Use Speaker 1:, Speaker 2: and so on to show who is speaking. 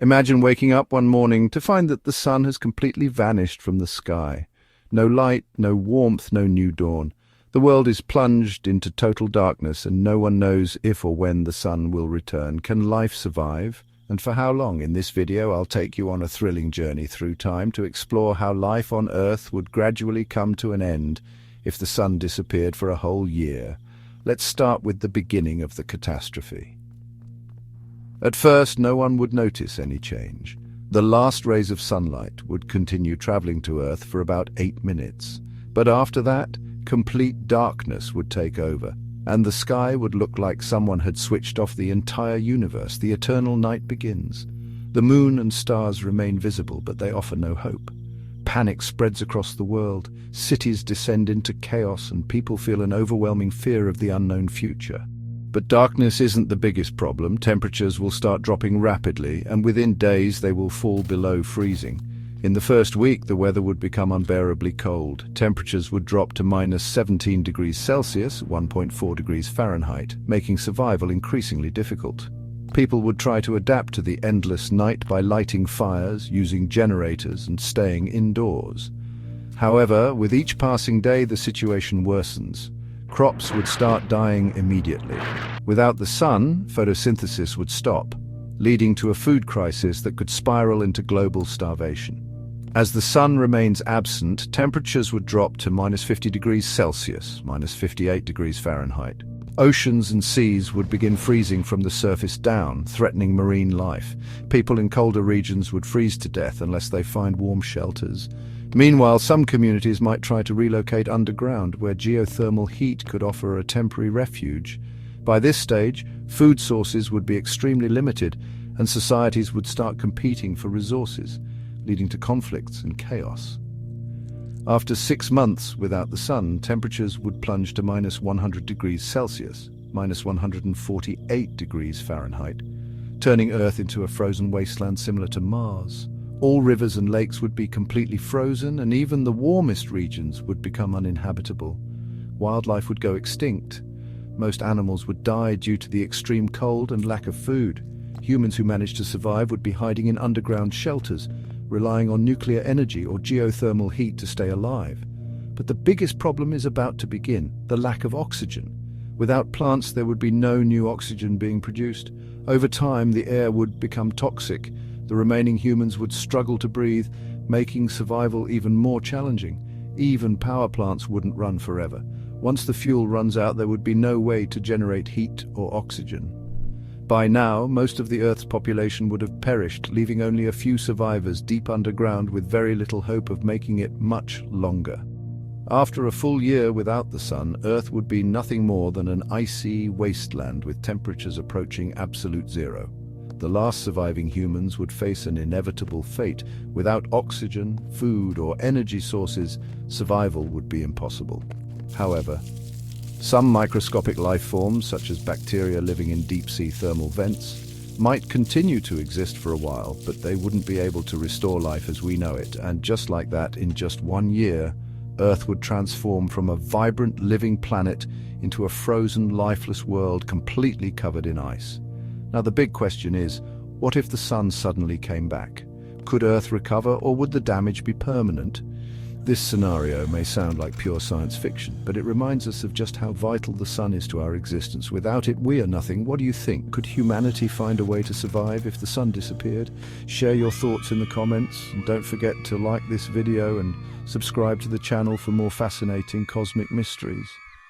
Speaker 1: Imagine waking up one morning to find that the sun has completely vanished from the sky. No light, no warmth, no new dawn. The world is plunged into total darkness and no one knows if or when the sun will return. Can life survive? And for how long? In this video, I'll take you on a thrilling journey through time to explore how life on Earth would gradually come to an end if the sun disappeared for a whole year. Let's start with the beginning of the catastrophe. At first, no one would notice any change. The last rays of sunlight would continue traveling to Earth for about 8 minutes. But after that, complete darkness would take over, and the sky would look like someone had switched off the entire universe. The eternal night begins. The moon and stars remain visible, but they offer no hope. Panic spreads across the world, cities descend into chaos, and people feel an overwhelming fear of the unknown future. But darkness isn't the biggest problem. Temperatures will start dropping rapidly, and within days they will fall below freezing. In the first week, the weather would become unbearably cold. Temperatures would drop to minus 17 degrees Celsius, 1.4 degrees Fahrenheit, making survival increasingly difficult. People would try to adapt to the endless night by lighting fires, using generators, and staying indoors. However, with each passing day, the situation worsens. Crops would start dying immediately. Without the sun, photosynthesis would stop, leading to a food crisis that could spiral into global starvation. As the sun remains absent, temperatures would drop to minus 50 degrees Celsius, minus 58 degrees Fahrenheit. Oceans and seas would begin freezing from the surface down, threatening marine life. People in colder regions would freeze to death unless they find warm shelters. Meanwhile, some communities might try to relocate underground, where geothermal heat could offer a temporary refuge. By this stage, food sources would be extremely limited, and societies would start competing for resources, leading to conflicts and chaos. After 6 months without the sun, temperatures would plunge to minus 100 degrees Celsius, minus 148 degrees Fahrenheit, turning Earth into a frozen wasteland similar to Mars. All rivers and lakes would be completely frozen, and even the warmest regions would become uninhabitable. Wildlife would go extinct. Most animals would die due to the extreme cold and lack of food. Humans who managed to survive would be hiding in underground shelters, relying on nuclear energy or geothermal heat to stay alive. But the biggest problem is about to begin: the lack of oxygen. Without plants, there would be no new oxygen being produced. Over time, the air would become toxic. The remaining humans would struggle to breathe, making survival even more challenging. Even power plants wouldn't run forever. Once the fuel runs out, there would be no way to generate heat or oxygen. By now, most of the Earth's population would have perished, leaving only a few survivors deep underground with very little hope of making it much longer. After a full year without the sun, Earth would be nothing more than an icy wasteland with temperatures approaching absolute zero. The last surviving humans would face an inevitable fate. Without oxygen, food, or energy sources, survival would be impossible. However, some microscopic life forms, such as bacteria living in deep-sea thermal vents, might continue to exist for a while, but they wouldn't be able to restore life as we know it. And just like that, in just 1 year, Earth would transform from a vibrant, living planet into a frozen, lifeless world completely covered in ice. Now the big question is, what if the sun suddenly came back? Could Earth recover, or would the damage be permanent? This scenario may sound like pure science fiction, but it reminds us of just how vital the sun is to our existence. Without it, we are nothing. What do you think? Could humanity find a way to survive if the sun disappeared? Share your thoughts in the comments, and don't forget to like this video and subscribe to the channel for more fascinating cosmic mysteries.